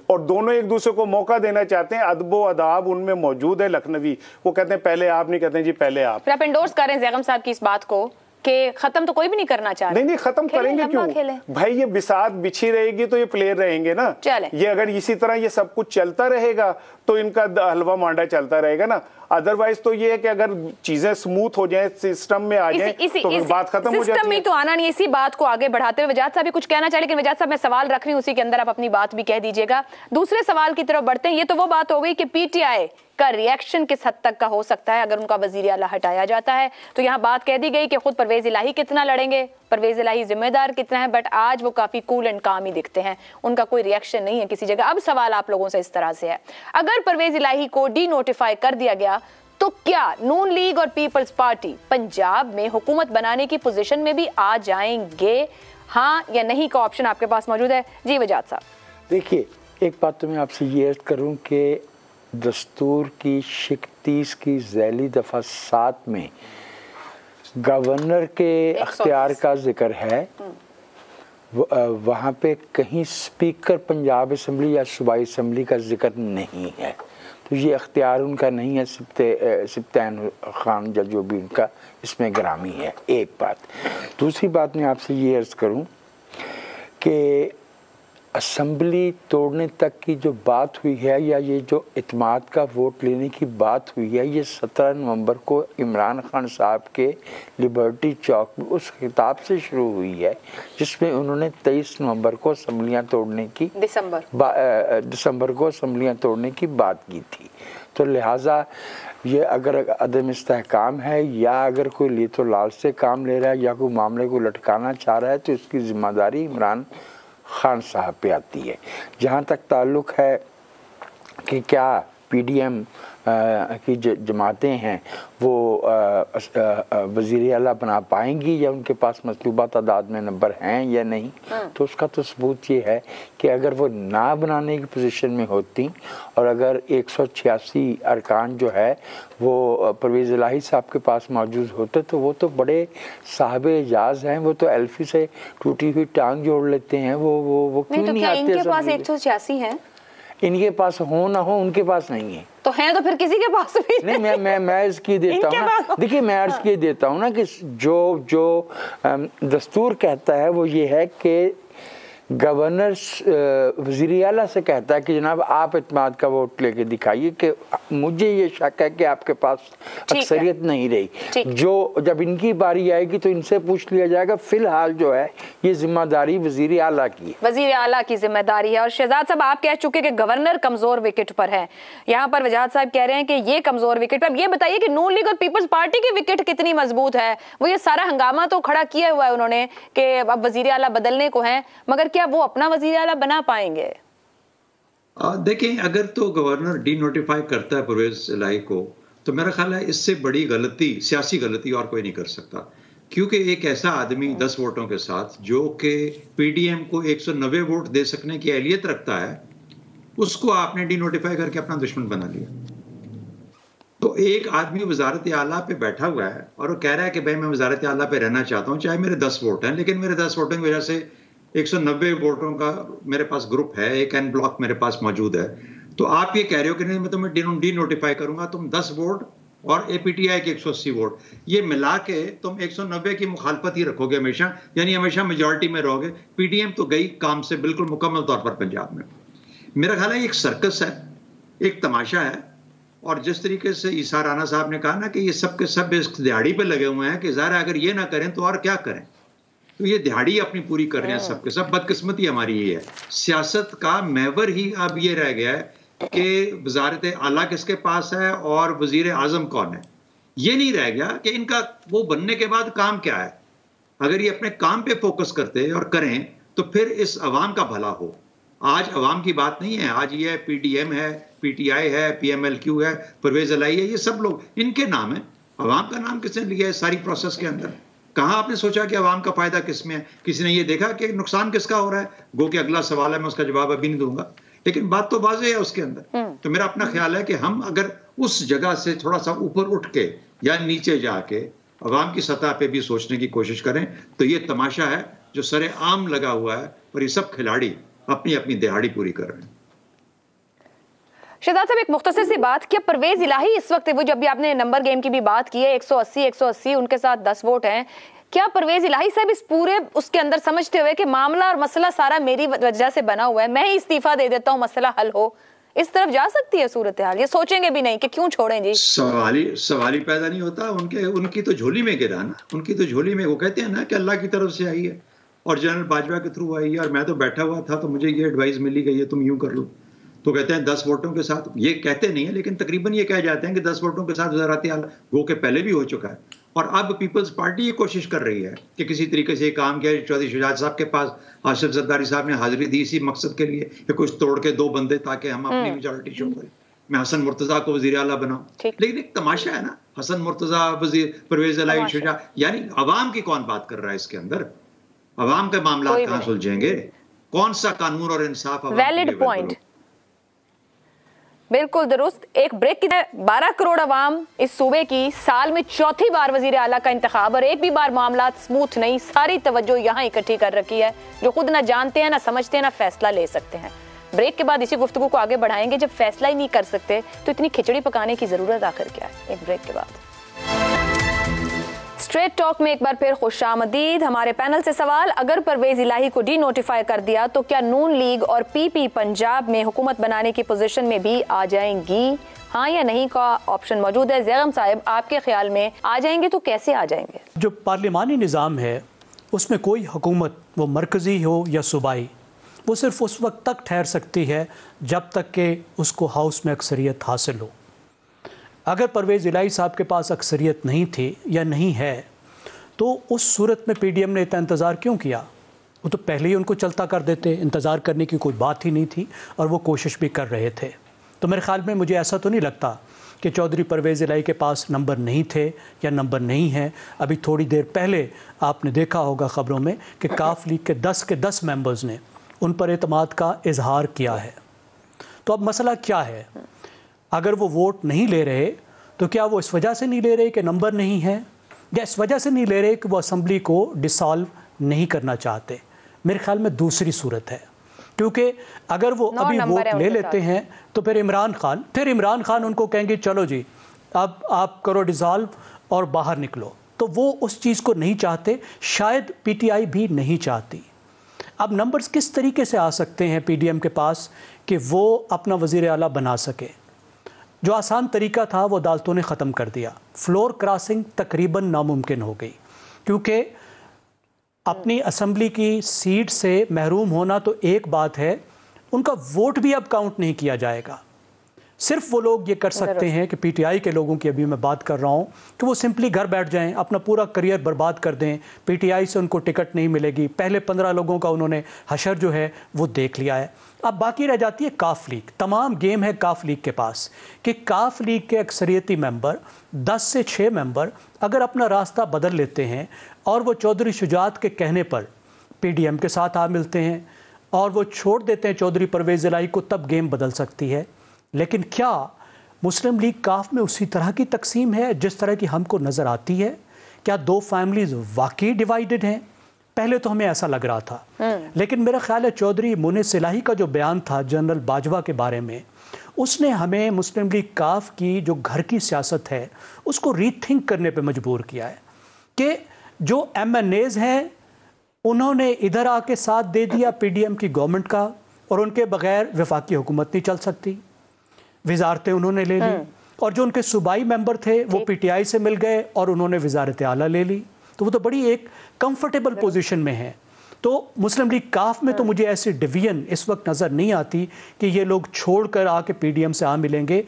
E: और दोनों एक दूसरे को मौका देना चाहते हैं। अदबो अदाब उनमें मौजूद है। लखनवी वो कहते हैं पहले आप, नहीं कहते हैं जी पहले आप।
A: फिर आप एंडोर्स कर रहे हैं ज़ैगम साहब की इस बात को कि खत्म तो कोई भी नहीं करना चाह रहा।
E: नहीं खत्म करेंगे क्यों भाई, ये बिसात बिछी रहेगी तो ये प्लेयर रहेंगे ना। ये अगर इसी तरह ये सब कुछ चलता रहेगा तो इनका हलवा मांडा चलता रहेगा ना। अदरवाइज तो ये है कि अगर चीजें स्मूथ हो जाए, सिस्टम में आ जाए तो फिर बात खत्म हो जाती है।
A: सिस्टम में तो आना नहीं। इसी बात को आगे बढ़ाते हुए वजाहत साहब भी कुछ कहना चाहिए, लेकिन वजाहत साहब मैं सवाल रख रही हूँ, उसी के अंदर आप अपनी बात भी कह दीजिएगा। दूसरे सवाल की तरफ बढ़ते हैं। ये तो वो बात हो गई कि पीटीआई का रिएक्शन किस हद तक का हो सकता है अगर उनका वजीर आला हटाया जाता है। तो यहाँ बात कह दी गई कि खुद परवेज इलाही कितना लड़ेंगे, परवेज इलाही जिम्मेदार कितना है, बट आज वो काफी कूल एंड काम ही दिखते हैं, उनका कोई रिएक्शन नहीं है किसी जगह। अब सवाल आप लोगों से इस तरह से है, अगर परवेज इलाही को डी नोटिफाई कर दिया गया तो क्या नून लीग और पीपल्स पार्टी पंजाब में हुकूमत बनाने की पोजीशन में भी आ जाएंगे? हाँ या नहीं का ऑप्शन आपके पास मौजूद है। जी वजाहत साहब।
B: देखिए, एक बात तो मैं आपसे ये अर्ज करूं कि दस्तूर की 36 की ज़ैली दफ़ा 7 में गवर्नर के अख्तियार का जिक्र है। वहाँ पे कहीं स्पीकर पंजाब असम्बली या सूबाई असम्बली का जिक्र नहीं है। तो ये अख्तियार उनका नहीं है, सिप्तान खान या जो भी उनका इसमें ग्रामी है। एक बात। दूसरी बात मैं आपसे ये अर्ज़ करूं कि असम्बली तोड़ने तक की जो बात हुई है या ये जो इत्माद का वोट लेने की बात हुई है, ये 17 नवंबर को इमरान खान साहब के लिबर्टी चौक में उस खिताब से शुरू हुई है जिसमें उन्होंने 23 नवंबर को असम्बलियाँ तोड़ने की दिसंबर को असम्बलियाँ तोड़ने की बात की थी। तो लिहाजा ये अगर अदम इस्तेहकाम है या अगर कोई ले तो लाल से काम ले रहा है या कोई मामले को लटकाना चाह रहा है तो इसकी जिम्मेदारी इमरान खान साहब पे आती है। जहाँ तक ताल्लुक़ है कि क्या पीडीएम की जमातें हैं वो वज़ीर आला बना पाएंगी या उनके पास मतलूबा तादाद में नंबर हैं या नहीं, तो उसका तो सबूत ये है कि अगर वो ना बनाने की पोजीशन में होती और अगर 186 अरकान जो है वो परवेज़ इलाही साहब के पास मौजूद होते तो वो तो बड़े साहब एजाज़ हैं। वो तो एल्फी से टूटी हुई टांग जोड़ लेते हैं। वो क्यों नहीं आते?
A: इनके पास 186 हैं।
B: इनके पास हो ना हो, उनके पास नहीं है
A: तो हैं तो फिर किसी के पास भी
B: नहीं। मैं इसकी देता हूँ ना, देखिए मैं अर्ज की देता हूँ ना कि जो दस्तूर कहता है वो ये है कि गवर्नर वज़ीर आला से कहता है कि जनाब आप इत्माद का वोट लेके दिखाइए कि मुझे ये शक है कि आपके पास अक्सरियत नहीं रही। जो जब इनकी बारी आएगी तो इनसे पूछ लिया जाएगा। फिलहाल जो है ये जिम्मेदारी वज़ीर आला की है, वज़ीर आला
A: की जिम्मेदारी है। और शहजाद साहब आप कह चुके कि गवर्नर कमजोर विकेट पर है, यहाँ पर वजाहत साहब कह रहे हैं कि ये कमजोर विकेट पर। अब ये बताइए कि नून लीग और पीपल्स पार्टी की विकेट कितनी मजबूत है? वो ये सारा हंगामा तो खड़ा किया हुआ है उन्होंने कि अब वज़ीर आला बदलने को है, मगर क्या वो अपना वज़ीर आला बना पाएंगे?
C: देखें, अगर तो गवर्नर डी नोटिफाई करता है परवेज इलाही को तो मेरा ख्याल है इससे बड़ी गलती, सियासी गलती और कोई नहीं कर सकता, क्योंकि एक ऐसा आदमी 10 वोटों के साथ जो कि पीडीएम को 190 वोट दे सकने की अहलियत रखता है, उसको आपने डी नोटिफाई करके अपना दुश्मन बना लिया। तो एक आदमी वजारत आला पे बैठा हुआ है और वो कह रहा है कि भाई मैं वजारत आला पे रहना चाहता हूँ, चाहे मेरे 10 वोट हैं, लेकिन मेरे 10 वोटों की वजह से 190 वोटों का मेरे पास ग्रुप है, एक एन ब्लॉक मेरे पास मौजूद है। तो आप ये कह रहे हो कि नहीं मैं तुम्हें डी नोटिफाई करूंगा, तुम 10 वोट और APTI के 180 वोट, ये मिला के तुम 190 की मुखालफत ही रखोगे हमेशा, यानी हमेशा मेजॉरिटी में रहोगे। PDM तो गई काम से बिल्कुल मुकम्मल तौर पर पंजाब में। मेरा ख्याल है एक सर्कस है, एक तमाशा है। और जिस तरीके से ईसा राना साहब ने कहा ना कि ये सब के सब इस दिहाड़ी पे लगे हुए हैं कि ज़ाहिर है अगर ये ना करें तो और क्या करें, तो ये दिहाड़ी अपनी पूरी कर रहे हैं सब के सब। बदकिस्मती हमारी ये है, सियासत का महवर ही अब ये रह गया है कि वजारत आला किसके पास है और वजीर आजम कौन है। ये नहीं रह गया कि इनका वो बनने के बाद काम क्या है। अगर ये अपने काम पे फोकस करते और करें तो फिर इस अवाम का भला हो। आज अवाम की बात नहीं है, आज ये PDM है, PTI है, PMLQ है, परवेज अलाई है, ये सब लोग इनके नाम है। अवाम का नाम किसने लिया है सारी प्रोसेस के अंदर? कहाँ आपने सोचा कि अवाम का फायदा किस में है? किसी ने ये देखा कि नुकसान किसका हो रहा है? गो के अगला सवाल है, मैं उसका जवाब अभी नहीं दूंगा, लेकिन बात तो वाज़ेह है उसके अंदर। तो मेरा अपना ख्याल है कि हम अगर उस जगह से थोड़ा सा ऊपर उठ के या नीचे जाके अवाम की सतह पे भी सोचने की कोशिश करें तो ये तमाशा है जो सरे आम लगा हुआ है और ये सब खिलाड़ी अपनी अपनी दिहाड़ी पूरी कर रहे हैं।
A: शहजाद साहब, एक मुख्तसर सी बात, क्या परवेज इलाही इस वक्त, वो जब भी आपने नंबर गेम की भी बात की है, 180 उनके साथ 10 वोट हैं, क्या परवेज इलाही साहब इस पूरे उसके अंदर समझते हुए कि मामला और मसला सारा मेरी वजह से बना हुआ है, मैं ही इस्तीफा दे देता हूँ, मसला हल हो, इस तरफ जा सकती है सूरत हाल? ये सोचेंगे भी नहीं कि क्यों छोड़ें जी?
C: सवाल ही पैदा नहीं होता। उनकी तो झोली में गिरा ना, उनकी तो झोली में, वो कहते हैं ना कि अल्लाह की तरफ से आई है और जनरल बाजवा के थ्रू आई है और मैं तो बैठा हुआ था तो मुझे ये एडवाइस मिली गई है तुम यूं कर लो। तो कहते हैं 10 वोटों के साथ, ये कहते नहीं है लेकिन तकरीबन ये कह जाते हैं कि 10 वोटों के साथ वज़ारत आला गो के पहले भी हो चुका है। और अब पीपल्स पार्टी ये कोशिश कर रही है कि किसी तरीके से ये काम किया। चौधरी शुजात साहब के पास आसिफ जरदारी साहब ने हाजिरी दी इसी मकसद के लिए कि कुछ तोड़ के 2 बंदे ताकि हम अपनी मेजॉरिटी शो करें, मैं हसन मुर्तजा को वजीर आला बनाऊं। लेकिन एक तमाशा है ना, हसन मुर्तजा, वजीर परवेज अलाई, शुजा, यानी अवाम की कौन बात कर रहा है इसके अंदर? अवाम के मामला कहाँ सुलझेंगे? कौन सा कानून और इंसाफ?
A: वैलिड पॉइंट, बिल्कुल दुरुस्त। एक ब्रेक की 12 करोड़ अवाम इस सूबे की साल में चौथी बार वजीर आला का इंतखाब, और एक भी बार मामला स्मूथ नहीं, सारी तवज्जो यहाँ इकट्ठी कर रखी है, जो खुद ना जानते हैं, ना समझते हैं, ना फैसला ले सकते हैं। ब्रेक के बाद इसी गुफ्तगू को आगे बढ़ाएंगे। जब फैसला ही नहीं कर सकते तो इतनी खिचड़ी पकाने की जरूरत आखिर क्या है? एक ब्रेक के बाद स्ट्रेट टॉक में एक बार फिर खुशामदीद। हमारे पैनल से सवाल, अगर परवेज इलाही को डी नोटिफाई कर दिया तो क्या नून लीग और PP पंजाब में हुकूमत बनाने की पोजीशन में भी आ जाएंगी? हाँ या नहीं का ऑप्शन मौजूद है। ज़ैगम साहब, आपके ख्याल में आ जाएंगे तो कैसे आ जाएंगे?
D: जो पार्लिमानी निज़ाम है उसमें कोई हुकूमत, वो मरकज़ी हो या सूबाई, वो सिर्फ उस वक्त तक ठहर सकती है जब तक कि उसको हाउस में अक्सरियत हासिल हो। अगर परवेज़ इलाही साहब के पास अक्सरियत नहीं थी या नहीं है तो उस सूरत में PDM ने इतना इंतज़ार क्यों किया? वो तो पहले ही उनको चलता कर देते, इंतज़ार करने की कोई बात ही नहीं थी और वो कोशिश भी कर रहे थे। तो मेरे ख़्याल में, मुझे ऐसा तो नहीं लगता कि चौधरी परवेज़ इलाही के पास नंबर नहीं थे या नंबर नहीं है। अभी थोड़ी देर पहले आपने देखा होगा ख़बरों में कि काफ लीग के 10 मेंबर्स ने उन पर एतमाद का इजहार किया है। तो अब मसला क्या है? अगर वो वोट नहीं ले रहे तो क्या वो इस वजह से नहीं ले रहे कि नंबर नहीं है, या इस वजह से नहीं ले रहे कि वो असम्बली को डिसॉल्व नहीं करना चाहते? मेरे ख्याल में दूसरी सूरत है, क्योंकि अगर वो अभी वोट ले लेते हैं तो फिर इमरान खान उनको कहेंगे चलो जी अब आप करो डिसॉल्व और बाहर निकलो। तो वो उस चीज़ को नहीं चाहते, शायद PTI भी नहीं चाहती। अब नंबर्स किस तरीके से आ सकते हैं PDM के पास कि वो अपना वज़ीर आला बना सके? जो आसान तरीका था वो अदालतों ने ख़त्म कर दिया। फ्लोर क्रॉसिंग तकरीबन नामुमकिन हो गई, क्योंकि अपनी असम्बली की सीट से महरूम होना तो एक बात है, उनका वोट भी अब काउंट नहीं किया जाएगा। सिर्फ वो लोग ये कर सकते हैं कि PTI के लोगों की अभी मैं बात कर रहा हूँ कि वो सिंपली घर बैठ जाएं, अपना पूरा करियर बर्बाद कर दें। PTI से उनको टिकट नहीं मिलेगी। पहले 15 लोगों का उन्होंने हशर जो है वो देख लिया है। अब बाकी रह जाती है काफ लीग। तमाम गेम है काफ लीग के पास कि काफ लीग के अक्सरियती मेंबर 10 से 6 मेंबर अगर अपना रास्ता बदल लेते हैं और वो चौधरी शुजात के कहने पर PDM के साथ आ मिलते हैं और वो छोड़ देते हैं चौधरी परवेज़ इलाही को, तब गेम बदल सकती है। लेकिन क्या मुस्लिम लीग काफ में उसी तरह की तकसीम है जिस तरह की हमको नज़र आती है? क्या 2 फैमिलीज़ वाकई डिवाइडेड हैं? पहले तो हमें ऐसा लग रहा था, लेकिन मेरा ख्याल है चौधरी मुनीस इलाही का जो बयान था जनरल बाजवा के बारे में, उसने हमें मुस्लिम लीग काफ की जो घर की सियासत है उसको रीथिंक करने पे मजबूर किया है कि जो MNAs हैं उन्होंने इधर आके साथ दे दिया PDM की गवर्नमेंट का और उनके बगैर वफाकी हुकूमत नहीं चल सकती, वजारतें उन्होंने ले ली, और जो उनके सूबाई मेंबर थे वो PTI से मिल गए और उन्होंने वजारत आला ले ली, तो वो तो बड़ी एक कंफर्टेबल पोजीशन में है। तो मुस्लिम लीग काफ में तो मुझे ऐसी डिवीजन इस वक्त नज़र नहीं आती कि ये लोग छोड़कर आके PDM से आ मिलेंगे।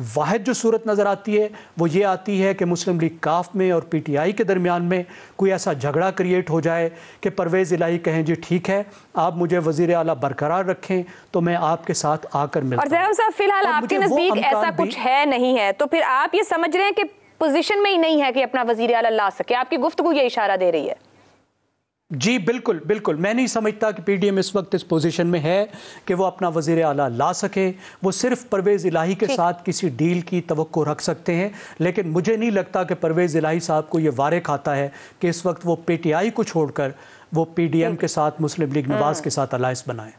D: वाहिद जो सूरत नज़र आती है वो ये आती है कि मुस्लिम लीग काफ में और PTI के दरमियान में कोई ऐसा झगड़ा क्रिएट हो जाए कि परवेज़ इलाही कहें जी ठीक है आप मुझे वज़ीर आला बरकरार रखें तो मैं आपके साथ आकर मिलता हूं।
A: और ज़ैहब साहब फिलहाल आपके नज़दीक ऐसा कुछ है नहीं है, तो फिर आप ये समझ रहे हैं कि पोजीशन में ही नहीं है कि अपना वज़ीर आला ला सके? आपकी गुफ्तगू ये इशारा दे रही है।
D: जी बिल्कुल बिल्कुल, मैं नहीं समझता कि PDM इस वक्त इस पोजीशन में है कि वो अपना वज़ीर आला ला सके। वो सिर्फ परवेज़ इलाही के साथ किसी डील की तवक्को रख सकते हैं, लेकिन मुझे नहीं लगता कि परवेज़ इलाही साहब को ये वारे खाता है कि इस वक्त वो PTI को छोड़कर वो PDM के साथ मुस्लिम लीग नवाज के साथ अलायंस बनाए।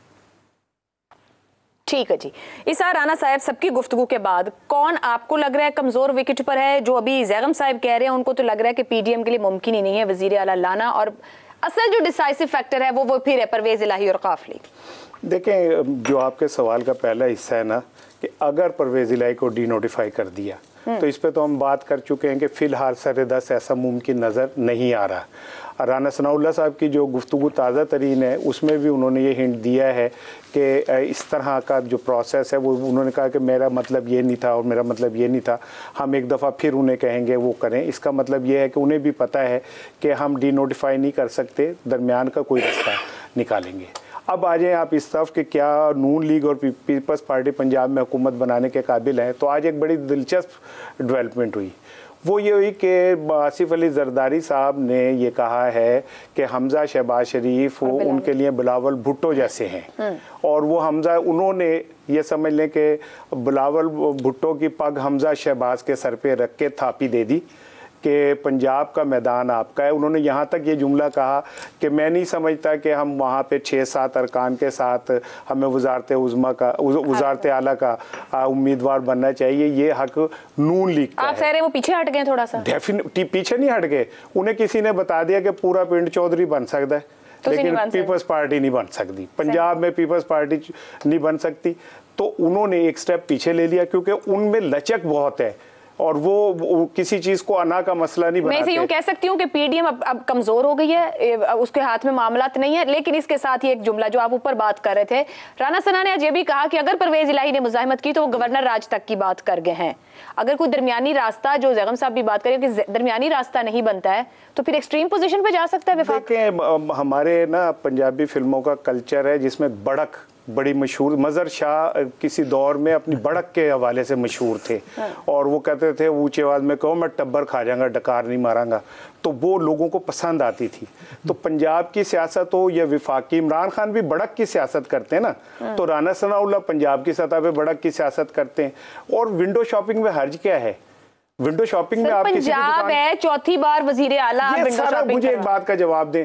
A: ठीक है जी। इसार राना साहब, सबकी गुफ्तगू के बाद कौन आपको लग रहा है कमजोर विकेट पर है? जो अभी ज़ैगम साहब कह रहे हैं उनको तो लग रहा है कि PDM के लिए मुमकिन ही नहीं है वज़ीर आला लाना, और असल जो डिसाइसिव फैक्टर है वो फिर है परवेज़ इलाही और काफ लीग।
E: देखें, जो आपके सवाल का पहला हिस्सा है ना कि अगर परवेज़ इलाही को डी नोटिफाई कर दिया तो इस पे तो हम बात कर चुके हैं कि फ़िलहाल सर-ए-दस्त ऐसा मुमकिन नज़र नहीं आ रहा। राना सनाउल्लाह साहब की जो गुफ्तगू ताज़ा तरीन है उसमें भी उन्होंने ये हिंट दिया है कि इस तरह का जो प्रोसेस है वो उन्होंने कहा कि मेरा मतलब ये नहीं था और मेरा मतलब ये नहीं था, हम एक दफ़ा फिर उन्हें कहेंगे वो करें। इसका मतलब ये है कि उन्हें भी पता है कि हम डी नोटिफाई नहीं कर सकते, दरमियान का कोई रास्ता निकालेंगे। अब आ जाएँ आप इस तरफ कि क्या नून लीग और पीपल्स पार्टी पंजाब में हुकूमत बनाने के काबिल है, तो आज एक बड़ी दिलचस्प डेवलपमेंट हुई। वो ये हुई कि आसिफ अली जरदारी साहब ने ये कहा है कि हमज़ा शहबाज शरीफ उनके लिए बिलावल भुट्टो जैसे हैं, और वो हमज़ा उन्होंने ये समझ लें कि बिलावल भुट्टो की पग हमज़ा शहबाज के सर पे रख के थापी दे दी कि पंजाब का मैदान आपका है। उन्होंने यहाँ तक ये जुमला कहा कि मैं नहीं समझता कि हम वहाँ पे 6-7 अरकान के साथ हमें वजारत उज़्मा का वजारत आला का उम्मीदवार बनना चाहिए, ये हक नून लीग का है।
A: आप कह रहे हैं वो पीछे हट गए थोड़ा सा?
E: डेफिनेटली पीछे नहीं हट गए, उन्हें किसी ने बता दिया कि पूरा पिंड चौधरी बन सकता है लेकिन पीपल्स पार्टी नहीं बन सकती, पंजाब में पीपल्स पार्टी नहीं बन सकती। तो उन्होंने एक स्टेप पीछे ले लिया क्योंकि उनमें लचक बहुत है और वो किसी चीज को अना का मसला नहीं बनाते।
A: मैं यूं कह सकती हूँ कि PDM अब कमजोर हो गई है, उसके हाथ में मामलात नहीं है। लेकिन इसके साथ ही एक जुमला जो आप ऊपर बात कर रहे थे, राना सना ने आज ये भी कहा कि अगर परवेज़ इलाही ने मुजाहिमत की तो वो गवर्नर राज तक की बात कर गए हैं। अगर कोई दरमियानी रास्ता, जो ज़ैगम साहब भी बात करें कि दरमियानी रास्ता नहीं बनता है तो फिर एक्सट्रीम पोजीशन पे जा सकता है विफाक।
E: देखिए, हमारे ना पंजाबी फिल्मों का कल्चर है जिसमें बड़क बड़ी मशहूर, मज़र शाह किसी दौर में अपनी बड़क के हवाले से मशहूर थे और वो कहते थे ऊंची आवाज़ में कहो मैं टब्बर खा जाऊंगा, डकार नहीं मारांगा, तो वो लोगों को पसंद आती थी। तो पंजाब की सियासत हो या विफाकी, इमरान खान भी बड़क की सियासत करते हैं ना, तो राना सनाउल्लाह पंजाब की सतह पे बड़क की सियासत करते हैं। और विंडो शॉपिंग में हर्ज क्या है? विंडो शॉपिंग में आप
A: पंजाब है, चौथी बार वजीर आला विंडो शॉपिंग।
E: मुझे एक बात का जवाब दें,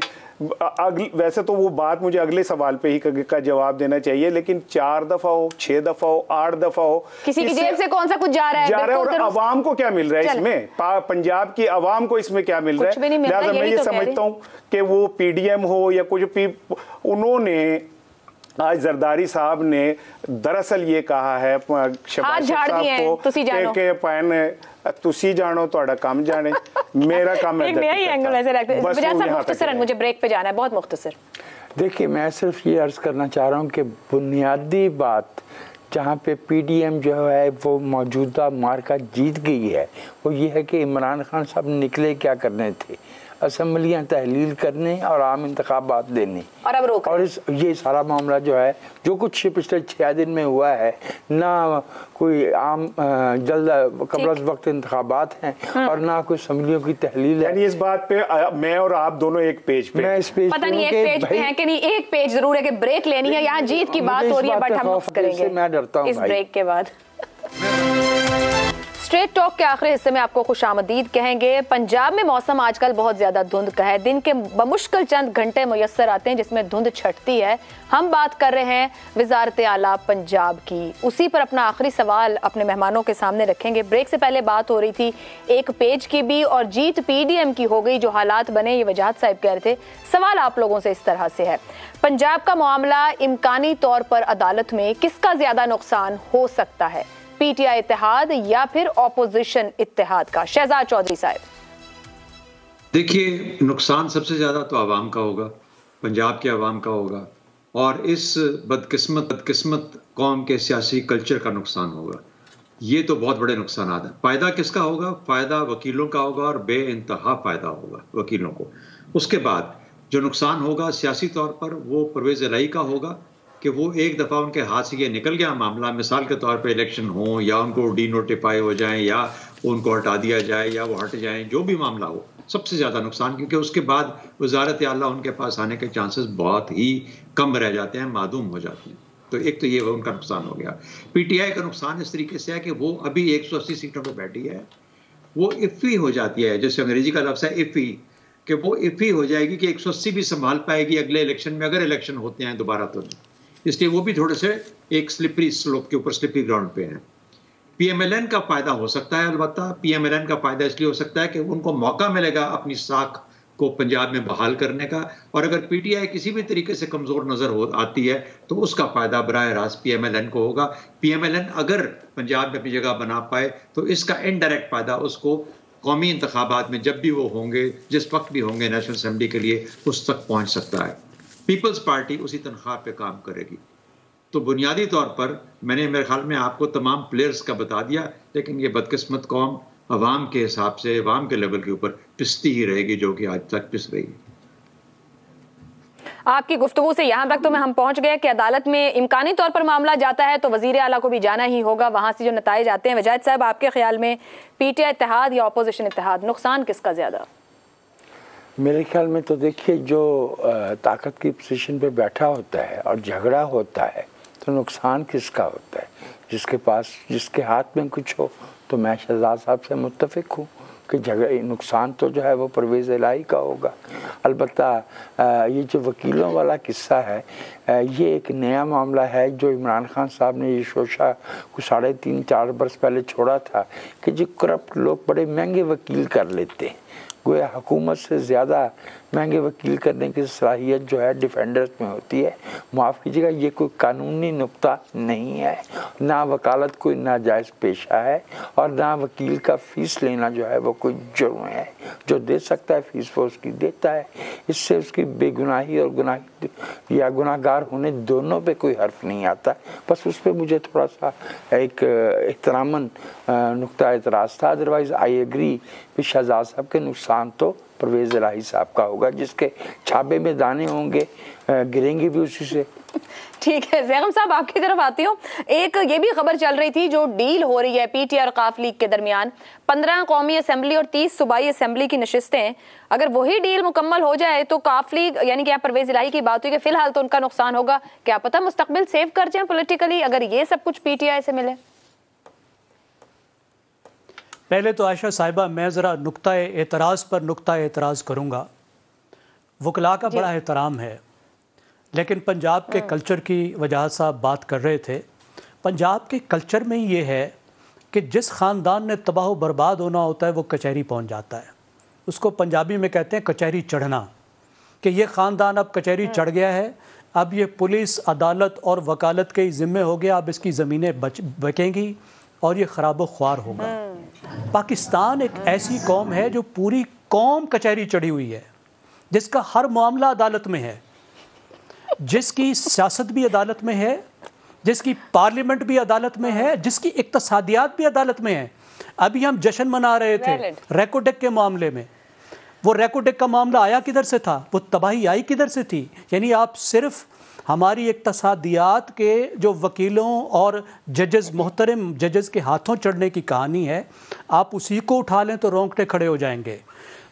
E: वैसे तो वो बात मुझे अगले सवाल पे ही का जवाब देना चाहिए, लेकिन 4 दफा हो, 6 दफा हो, 8 दफा हो,
A: किसी की जेब से कौन सा कुछ जा रहा है
E: और अवाम को क्या मिल रहा है इसमें? पंजाब की अवाम को इसमें क्या मिल रहा है? लिहाजा मैं ये समझता हूँ कि वो PDM हो या कुछ, उन्होंने आज जरदारी साहब ने दरअसल ये कहा है शहबाज साहब को कि पैन तुसी जानो तोड़ा काम जाने, मेरा काम है।
A: एक नया ही एंगल ऐसे रखते हैं। बजाज साहब मुख्तसरन, मुझे ब्रेक पे जाना है, बहुत मुख्तसर।
B: देखिए, मैं सिर्फ ये अर्ज करना चाह रहा हूँ कि बुनियादी बात जहाँ पे PDM जो है वो मौजूदा मार्का जीत गई है वो ये है कि इमरान खान साहब निकले क्या करने थे, असम्बलियाँ तहलील करने और आम इंतखाबात देने,
A: और अब रोक,
B: और ये सारा मामला जो है जो कुछ पिछले 6 दिन में हुआ है, ना कोई आम जल्द कबल वक्त इंतखाबात हैं और ना कोई असम्बलियों की तहलील है।
E: यानी इस बात पे मैं और आप दोनों एक पेज पे,
B: मैं इस पेज
A: पता नहीं एक पेज पे है कि नहीं, एक पेज जरूर है कि ब्रेक लेनी है, यहाँ जीत की बात हो रही है, बट हम करेंगे
B: मैं डरता हूँ
A: इस ब्रेक के बाद। स्ट्रेट टॉक के आखिरी हिस्से में आपको खुशामदीद कहेंगे। पंजाब में मौसम आजकल बहुत ज्यादा धुंध का है। दिन के बमुश्किल चंद घंटे मुयस्सर आते हैं जिसमें धुंध छटती है। हम बात कर रहे हैं वजारत आला पंजाब की। उसी पर अपना आखिरी सवाल अपने मेहमानों के सामने रखेंगे। ब्रेक से पहले बात हो रही थी एक पेज की भी और जीत पीडीएम की हो गई। जो हालात बने ये वजाहत साहब कह रहे थे। सवाल आप लोगों से इस तरह से है, पंजाब का मामला इम्कानी तौर पर अदालत में किसका ज्यादा नुकसान हो सकता है, पीटीआई इत्तेहाद या फिर ऑपोजिशन इत्तेहाद का? शहजाद चौधरी साहब।
C: देखिए, नुकसान सबसे ज्यादा तो आवाम का होगा, पंजाब के आवाम का होगा, और इस बदकिस्मत कौम के सियासी कल्चर का नुकसान होगा। ये तो बहुत बड़े नुकसान है। फायदा किसका होगा? फायदा वकीलों का होगा और बेइंतहा फायदा होगा वकीलों को। उसके बाद जो नुकसान होगा सियासी तौर पर वो परवेज इलाही का होगा कि वो एक दफ़ा उनके हाथ से ये निकल गया मामला, मिसाल के तौर पे इलेक्शन हो या उनको डी नोटिफाई हो जाए या उनको हटा दिया जाए या वो हट जाए, जो भी मामला हो, सबसे ज़्यादा नुकसान, क्योंकि उसके बाद वजारत आला उनके पास आने के चांसेस बहुत ही कम रह जाते हैं, मादूम हो जाते हैं। तो एक तो ये उनका नुकसान हो गया। पीटीआई का नुकसान इस तरीके से है कि वो अभी 180 सीटों पर बैठी है, वो इफ़ी हो जाती है, जैसे अंग्रेजी का लफ्ज़ है इफ़ी, कि वो इफ़ी हो जाएगी कि 180 भी संभाल पाएगी अगले इलेक्शन में, अगर इलेक्शन होते हैं दोबारा तो नहीं। इसलिए वो भी थोड़े से एक स्लिपरी स्लोप के ऊपर, स्लिपरी ग्राउंड पे हैं। पीएमएलएन का फायदा हो सकता है, अलबत्ता पीएमएलएन का फायदा इसलिए हो सकता है कि उनको मौका मिलेगा अपनी साख को पंजाब में बहाल करने का, और अगर पीटीआई किसी भी तरीके से कमजोर नजर आती है तो उसका फायदा बराह रास्त पीएमएलएन को होगा। पीएमएलएन अगर पंजाब में अपनी जगह बना पाए तो इसका इनडायरेक्ट फायदा उसको कौमी इंतखाबात में जब भी वो होंगे, जिस वक्त भी होंगे नेशनल असेंबली के लिए, उस तक पहुंच सकता है। पीपल्स पार्टी उसी तनख्वाह पे काम करेगी। तो बुनियादी तौर पर मैंने मेरे ख्याल में आपको तमाम प्लेयर्स का बता दिया, लेकिन ये बदकिस्मत कौम अवाम के हिसाब से, अवाम के लेवल के ऊपर पिसती ही रहेगी, जो कि आज तक पिस रही है।
A: आपकी गुफ्तगू से यहाँ तक तो हम पहुंच गए कि अदालत में इम्कानी तौर पर मामला जाता है तो वजीर आला को भी जाना ही होगा, वहां से जो नताइज आते हैं। वजाहत साहब, आपके ख्याल में पीटीआई इत्तेहाद या अपोजिशन इत्तेहाद, नुकसान किसका ज्यादा?
B: मेरे ख्याल में तो देखिए, जो ताकत की पोजीशन पे बैठा होता है और झगड़ा होता है तो नुकसान किसका होता है? जिसके हाथ में कुछ हो। तो मैं शहजाद साहब से मुत्तफिक हूँ कि नुकसान तो जो है वो परवेज़ इलाही का होगा। अलबत्ता ये जो वकीलों वाला किस्सा है, ये एक नया मामला है जो इमरान खान साहब ने ये शोशा कुछ 3.5-4 बरस पहले छोड़ा था कि जो करप्ट लोग बड़े महंगे वकील कर लेते हैं, गोया हुकूमत से ज़्यादा महंगे वकील करने की सलाहियत जो है डिफेंडर्स में होती है। माफ़ कीजिएगा, ये कोई कानूनी नुक्ता नहीं है, ना वकालत कोई नाजायज़ पेशा है और ना वकील का फ़ीस लेना जो है वो कोई जुर्म है। जो दे सकता है फ़ीस वो उसकी देता है, इससे उसकी बेगुनाही और गुनाही या गुनाहगार होने दोनों पे कोई हर्फ नहीं आता। बस उस पर मुझे थोड़ा सा एक एहतरामन नुक्ता एतराज़ था। अदरवाइज़ आई एग्री कि शहजाद साहब के नुकसान तो परवेज़ इलाही साहब का होगा, जिसके छाबे में दाने होंगे, गिरेंगे भी उसी से।
A: ठीक है, ज़ैगम साहब आपकी तरफ आती हूँ। एक ये भी खबर चल रही थी, जो डील हो रही है पीटीआई और काफ लीग के दरमियान, 15 कौमी असेंबली और 30 सूबाई असेंबली की नशिस्तें, अगर वही डील मुकम्मल हो जाए तो काफ लीग यानी कि परवेज़ इलाही की बात हुई कि फिलहाल तो उनका नुकसान होगा, क्या पता मुस्तकबिल सेव कर जाए पॉलिटिकली अगर ये सब कुछ पीटीआई से मिले।
D: पहले तो आयशा साहिबा, मैं ज़रा नुक्ता एतराज़ पर नुक्ता एतराज़ करूँगा। वकला का बड़ा एहतराम है, लेकिन पंजाब के कल्चर की वजाहत साहब बात कर रहे थे। पंजाब के कल्चर में ये है कि जिस ख़ानदान ने तबाह बर्बाद होना होता है वो कचहरी पहुंच जाता है। उसको पंजाबी में कहते हैं कचहरी चढ़ना, कि ये ख़ानदान अब कचहरी चढ़ गया है, अब ये पुलिस, अदालत और वकालत के ज़िम्मे हो गया, अब इसकी ज़मीनें बकेंगी और ये ख़राब ख्वार होगा। पाकिस्तान एक ऐसी कौम है जो पूरी कौम कचहरी चढ़ी हुई है, जिसका हर मामला अदालत में है, जिसकी सियासत भी अदालत में है, जिसकी पार्लियामेंट भी अदालत में है, जिसकी इक्तसादियात भी अदालत में है। अभी हम जश्न मना रहे थे रेकोडेक के मामले में। वो रेकोडेक का मामला आया किधर से था? वो तबाही आई किधर से थी? यानी आप सिर्फ हमारी इक्तसादियात के जो वकीलों और जजेस, मोहतरम जजेस के हाथों चढ़ने की कहानी है, आप उसी को उठा लें तो रोंगटे खड़े हो जाएंगे।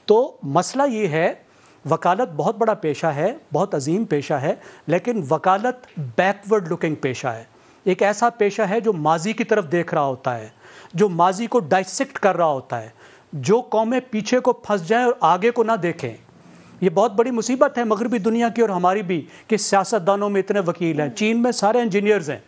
D: तो मसला ये है, वकालत बहुत बड़ा पेशा है, बहुत अजीम पेशा है, लेकिन वकालत बैकवर्ड लुकिंग पेशा है। एक ऐसा पेशा है जो माजी की तरफ देख रहा होता है, जो माजी को डाइसेक्ट कर रहा होता है, जो कौमें पीछे को फंस जाएं और आगे को ना देखें। ये बहुत बड़ी मुसीबत है मगरबी दुनिया की और हमारी भी कि सियासतदानों में इतने वकील हैं, चीन में सारे इंजीनियर्स हैं।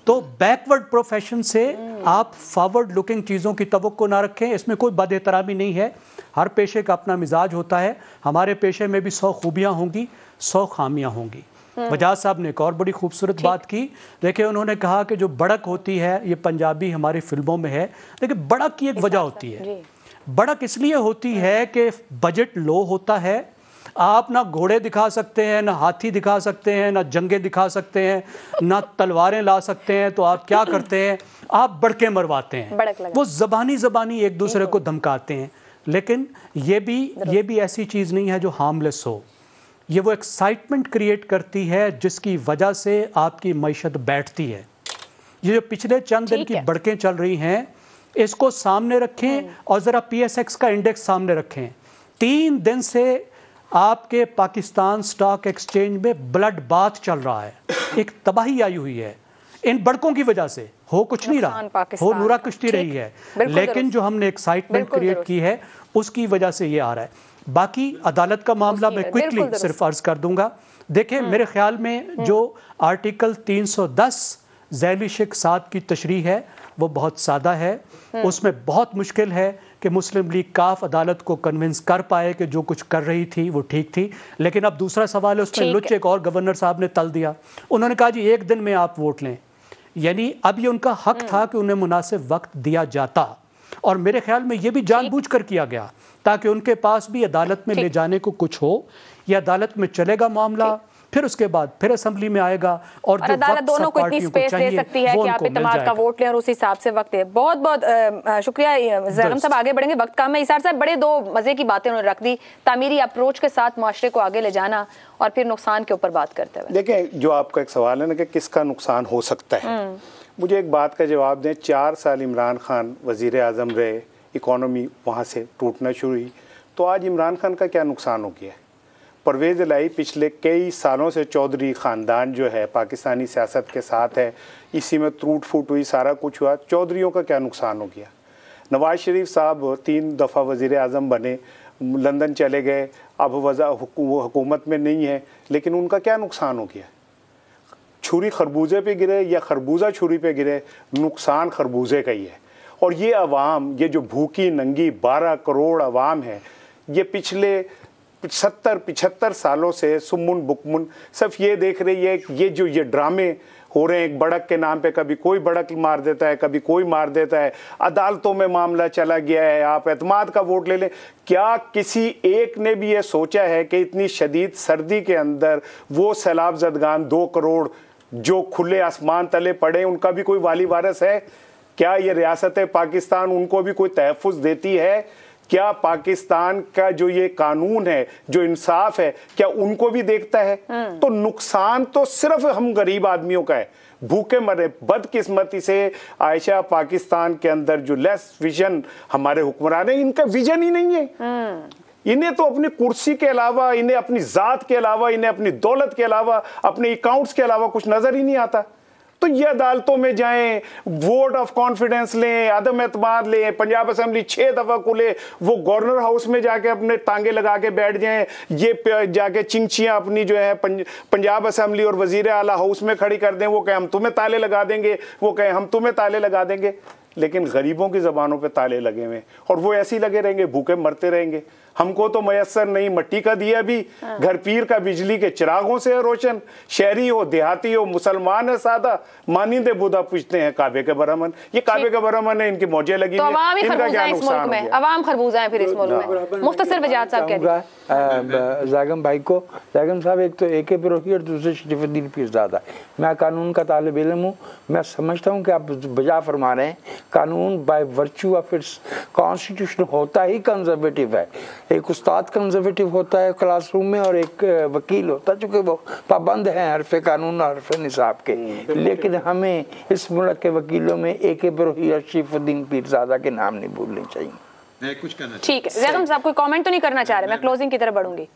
D: तो बैकवर्ड प्रोफेशन से आप फॉरवर्ड लुकिंग चीज़ों की तवक्को ना रखें। इसमें कोई बदएहतरामी नहीं है, हर पेशे का अपना मिजाज होता है। हमारे पेशे में भी 100 खूबियाँ होंगी, 100 खामियाँ होंगी। बजाज साहब ने एक और बड़ी खूबसूरत बात की। देखिए, उन्होंने कहा कि जो बढ़क होती है, ये पंजाबी हमारी फिल्मों में है, लेकिन बढ़क की एक वजह होती है। बढ़क इसलिए होती है कि बजट लो होता है, आप ना घोड़े दिखा सकते हैं, ना हाथी दिखा सकते हैं, ना जंगे दिखा सकते हैं, ना तलवारें ला सकते हैं। तो आप क्या करते हैं, आप बड़के मरवाते हैं। वो ज़बानी एक दूसरे को धमकाते हैं। लेकिन ये भी ऐसी चीज़ नहीं है जो हार्मलेस हो। ये वो एक्साइटमेंट क्रिएट करती है जिसकी वजह से आपकी मईशत बैठती है। ये जो पिछले चंद दिन की बढ़कें चल रही हैं, इसको सामने रखें और ज़रा PSX का इंडेक्स सामने रखें। 3 दिन से आपके पाकिस्तान स्टॉक एक्सचेंज में ब्लड बाथ चल रहा है, एक तबाही आई हुई है इन बढ़कों की वजह से। हो कुछ नहीं रहा, हो नूरा कुश्ती रही है, लेकिन जो हमने एक्साइटमेंट क्रिएट की है उसकी वजह से ये आ रहा है। बाकी अदालत का मामला मैं क्विकली सिर्फ अर्ज कर दूंगा। देखें, मेरे ख्याल में जो आर्टिकल 310 ज़ैली शिक 7 की तशरीह है वो बहुत सादा है। उसमें बहुत मुश्किल है कि मुस्लिम लीग काफ अदालत को कन्विंस कर पाए कि जो कुछ कर रही थी वो ठीक थी। लेकिन अब दूसरा सवाल है, उसमें लुच एक और गवर्नर साहब ने तल दिया। उन्होंने कहा जी 1 दिन में आप वोट लें, यानी अब ये उनका हक था कि उन्हें मुनासिब वक्त दिया जाता। और मेरे ख्याल में ये भी जानबूझकर किया गया ताकि उनके पास भी अदालत में ले जाने को कुछ हो। ये अदालत में चलेगा मामला, फिर उसके बाद फिर असेंबली में आएगा और जो
A: अदालत दोनों को इतनी स्पेस दे सकती है कि आप इत्तेमाद का वोट लें और उस हिसाब से वक्त है। बहुत बहुत शुक्रिया ज़ैगम साहब। आगे बढ़ेंगे, वक्त कम है। इसार साहब, बड़े 2 मजे की बातें उन्होंने रख दी, तामीरी अप्रोच के साथ मुआशरे को आगे ले जाना और फिर नुकसान के ऊपर बात करते हुए।
E: देखें, जो आपका एक सवाल है ना कि किसका नुकसान हो सकता है, मुझे एक बात का जवाब दें। 4 साल इमरान खान वजीर आज़म रहे, इकॉनमी वहाँ से टूटना शुरू हुई, तो आज इमरान खान का क्या नुकसान हो गया? परवेज़ इलाही पिछले कई सालों से चौधरी ख़ानदान जो है पाकिस्तानी सियासत के साथ है, इसी में टूट फूट हुई, सारा कुछ हुआ। चौधरीयों का क्या नुकसान हो गया? नवाज शरीफ साहब 3 दफ़ा वज़ीर आज़म बने, लंदन चले गए, अब वो हुकूमत में नहीं है, लेकिन उनका क्या नुकसान हो गया? छुरी खरबूजे पे गिरे या खरबूजा छुरी पे गिरे, नुकसान खरबूजे का ही है। और ये अवाम, ये जो भूखी नंगी 12 करोड़ अवाम है, ये पिछले 70-75 सालों से सुमुन बुकमुन सिर्फ ये देख रही है कि ये ड्रामे हो रहे हैं एक बढ़क के नाम पे। कभी कोई बढ़क मार देता है, कभी कोई मार देता है, अदालतों में मामला चला गया है, आप एतमाद का वोट ले लें। क्या किसी एक ने भी ये सोचा है कि इतनी शदीद सर्दी के अंदर वो सैलाब ज़दगान 2 करोड़ जो खुले आसमान तले पड़े, उनका भी कोई वाली वारस है? क्या ये रियासत पाकिस्तान उनको भी कोई तहफ़्फ़ुज़ देती है? क्या पाकिस्तान का जो ये कानून है, जो इंसाफ है, क्या उनको भी देखता है? तो नुकसान तो सिर्फ हम गरीब आदमियों का है, भूखे मरे। बदकिस्मती से आयशा, पाकिस्तान के अंदर जो लेस विजन हमारे हुक्मरान है, इनका विजन ही नहीं है। इन्हें तो अपनी कुर्सी के अलावा, इन्हें अपनी ज़ात के अलावा, इन्हें अपनी दौलत के अलावा, अपने अकाउंट्स के अलावा कुछ नज़र ही नहीं आता। तो ये अदालतों में जाएं, वोट ऑफ कॉन्फिडेंस लें, अदम एतमाद लें, पंजाब असेंबली 6 दफ़ा खुले, वो गवर्नर हाउस में जाके अपने टांगे लगा के बैठ जाएं, ये जाके चिंचियाँ अपनी जो है पंजाब असेंबली और वजीर आला हाउस में खड़ी कर दें। वो कहें हम तुम्हें ताले लगा देंगे, वो कहें हम तुम्हें ताले लगा देंगे। लेकिन गरीबों की ज़बानों पे ताले लगे हुए और वो ऐसे ही लगे रहेंगे, भूखे मरते रहेंगे। हमको तो मयसर नहीं मट्टी का दिया भी, घर पीर का बिजली के चिरागों से है रोशन। शहरी हो, देहाती हो, मुसलमान है सादा, मानिंदे बुदा पूछते हैं काबे के बरहमन। ये काबे के बरहमन है, इनकी मौजें लगी हुई हैं, इनका क्या नुकसान हो गया?
A: अवाम खरबूजा है फिर इस मुल्क में। मुख्तसर वजाहत साहब कह दिया
B: ज़ैगम भाई को। ज़ैगम साहब, एक तो AK बिरोही और दूसरे शरीफुद्दीन पीरज़ादा। मैं कानून का तालिब इल्म हूँ, मैं समझता हूँ कि आप बजा फरमा रहे हैं। कानून by virtue of its constitution होता ही कंजर्वेटिव है। एक उस्ताद कंजर्वेटिव होता है क्लासरूम में और एक वकील होता है, चूँकि वो पाबंद हैं हरफ़े कानून और हरफ़े निसाब के। लेकिन हमें इस मुल्क के वकीलों में AK बिरोही और शरीफुद्दीन पीरज़ादा के नाम नहीं भूलने चाहिए।
C: मैं कुछ कहना,
A: ठीक है ज़ैगम साहब, कोई कमेंट तो नहीं करना चाह रहे? मैं क्लोजिंग की तरफ बढ़ूंगी।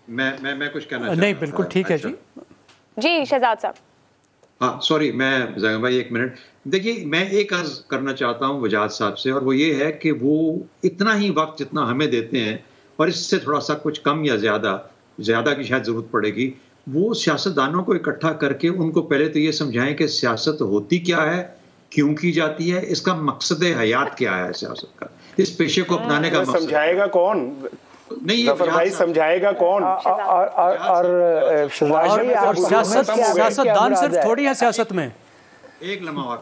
C: मैं कुछ कहना
D: नहीं, बिल्कुल ठीक है जी।
A: जी शहजाद साहब।
C: हाँ सॉरी, मैं जंग भाई एक मिनट, देखिए मैं एक अर्ज करना चाहता हूँ वजाहत साहब से, और वो ये है कि वो इतना ही वक्त जितना हमें देते हैं और इससे थोड़ा सा कुछ कम या ज़्यादा की शायद ज़रूरत पड़ेगी, वो सियासतदानों को इकट्ठा करके उनको पहले तो ये समझाएं कि सियासत होती क्या है, क्यों की जाती है, इसका मकसद हयात क्या है सियासत का, इस पेशे को अपनाने का मकसद
E: समझाएगा कौन?
C: नहीं,
E: जफर भाई समझाएगा कौन?
D: और सियासतदान सिर्फ थोड़ी है सियासत में।
C: एक लम्हा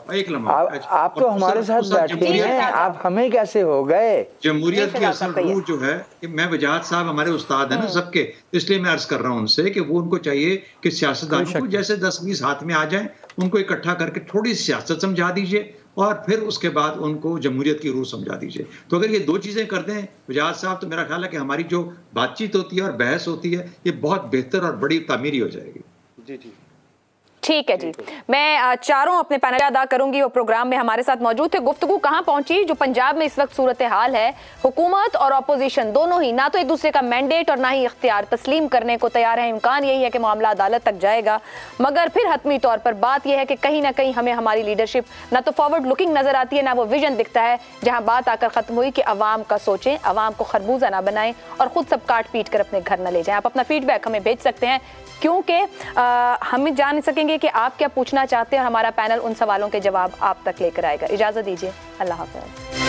B: आप तो हमारे साथ बैठे हैं, आप हमें कैसे हो गए?
C: जमहूरियत की असल रूह जो है, कि मैं वजाहत साहब हमारे उस्ताद हैं ना सबके, इसलिए मैं अर्ज कर रहा हूँ उनसे कि वो उनको चाहिए कि सियासतदानों को जैसे 10-20 हाथ में आ जाए, उनको इकट्ठा करके थोड़ी सियासत समझा दीजिए और फिर उसके बाद उनको जमहूरियत की रूह समझा दीजिए। तो अगर ये दो चीजें कर दें वजाहत साहब, तो मेरा ख्याल है कि हमारी जो बातचीत होती है और बहस होती है, ये बहुत बेहतर और बड़ी तामीरी हो जाएगी।
E: जी जी
A: ठीक है जी। मैं चारों अपने पैनल अदा करूंगी, वो प्रोग्राम में हमारे साथ मौजूद थे। गुफ्तगू कहां पहुंची, जो पंजाब में इस वक्त सूरत हाल है, हुकूमत और अपोजिशन दोनों ही ना तो एक दूसरे का मैंडेट और ना ही इख्तियार तस्लीम करने को तैयार है। इम्कान यही है कि मामला अदालत तक जाएगा, मगर फिर हतमी तौर पर बात यह है कि कहीं ना कहीं हमें हमारी लीडरशिप ना तो फॉरवर्ड लुकिंग नजर आती है, ना वो विजन दिखता है जहां बात आकर खत्म हुई कि अवाम का सोचें, अवाम को खरबूजा ना बनाएं और खुद सब काट पीट कर अपने घर न ले जाएं। आप अपना फीडबैक हमें भेज सकते हैं, क्योंकि हम जान सकेंगे कि आप क्या पूछना चाहते हैं और हमारा पैनल उन सवालों के जवाब आप तक लेकर आएगा। इजाजत दीजिए, अल्लाह हाफ़िज़।